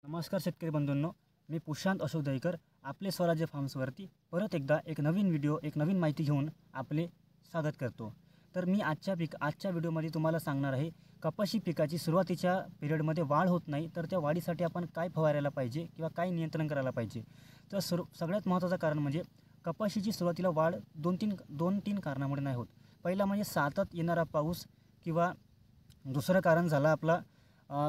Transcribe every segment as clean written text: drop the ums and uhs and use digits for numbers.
नमस्कार शेतकरी बंधूंनो, मी प्रशांत अशोक दहीकर आपले स्वराज्य फार्म्सवरती परत एकदा एक नवीन व्हिडिओ एक नवीन माहिती घेऊन आपले स्वागत करतो। तर मी आजच्या व्हिडिओमध्ये तुम्हाला सांगणार आहे कपाशी पिकाची सुरुवातीच्या पिरियडमध्ये वाढ होत नाही तर त्या वाढीसाठी आपण काय फवारायला पाहिजे किंवा काय नियंत्रण करायला पाहिजे। तर सगळ्यात महत्त्वाचं कारण म्हणजे कपाशीची सुरुवातीला वाढ दोन तीन कारणामुळे नाही होत। पहिला म्हणजे सतत येणारा पाऊस किंवा दुसरं कारण झालं आपला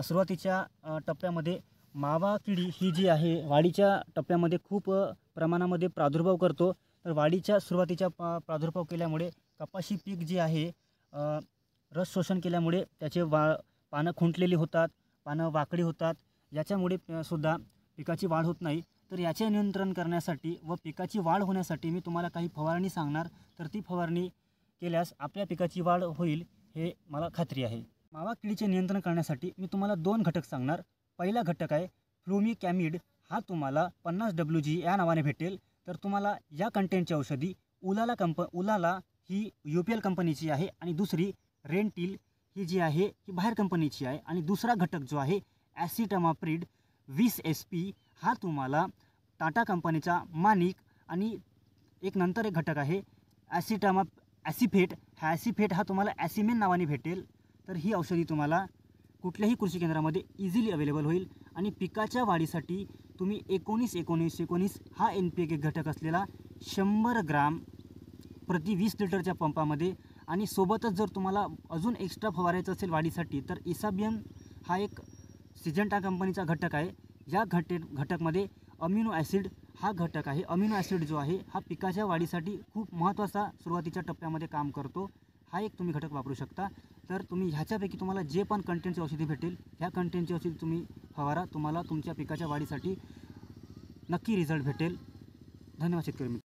सुरुवातीच्या टप्प्यामध्ये मावा किडी ही जी आहे वाढीच्या टप्प्यामध्ये खूप प्रमाणामध्ये प्रादुर्भाव करतो। तर वाढीच्या सुरुवातीच्या प्रादुर्भाव केल्यामुळे कपाशी पीक जे आहे रस शोषण केल्यामुळे त्याचे पानं खुंटलेली होतात, पानं वाकडी होतात, याच्यामुळे सुद्धा पिकाची वाढ होत नाही। तर याचे नियंत्रण करण्यासाठी व पिकाची वाढ होण्यासाठी मी तुम्हाला काही फवारणी सांगणार। तर ती फवारणी केल्यास आपल्या पिकाची वाढ होईल हे मला खात्री आहे। मावा किडीचे नियंत्रण करण्यासाठी मी तुम्हाला दोन घटक सांगणार। पहिला घटक आहे फ्लुमिकॅमिड, हा तुम्हाला 50 WG या नावाने भेटेल। तर तुम्हाला या कंटेंटची औषधी उलाला ही UPL कंपनीची आहे आणि दुसरी रेंटिल ही जी आहे ही बाहेर कंपनीची आहे। आणि दुसरा घटक जो आहे ॲसिटामाप्रिड 20 SP, हा तुम्हाला टाटा कंपनीचा मानिक आणि नंतर एक घटक आहे ॲसिफेट, हा ॲसिफेट हा तुम्हाला ॲसिमेन नावाने भेटेल। तर ही औषधी तुम्हाला कुठल्याही कृषी केंद्रामध्ये इझिली अवेलेबल होईल। आणि पिकाच्या वाढीसाठी तुम्ही 19-19-19 हा NPK घटक असलेला 100 ग्राम प्रति 20 लिटरच्या पंपामध्ये, आणि सोबतच जर तुम्हाला अजून एक्स्ट्रा फवारायचं असेल वाढीसाठी तर इसाबियम हा एक सिजंटा कंपनीचा घटक आहे। या घटकमध्ये अमिनो ॲसिड हा घटक आहे। अमिनो ॲसिड जो आहे हा पिकाच्या वाढीसाठी खूप महत्त्वाचा सुरुवातीच्या टप्प्यामध्ये काम करतो। हा एक तुम्ही घटक वापरू शकता। तर तुम्ही ह्याच्यापैकी तुम्हाला जे पण कंटेंटची औषधी भेटेल ह्या कंटेंटची औषधी तुम्ही फवारा, तुम्हाला तुमच्या पिकाच्या वाढीसाठी नक्की रिझल्ट भेटेल। धन्यवाद शेतकरी मित्र।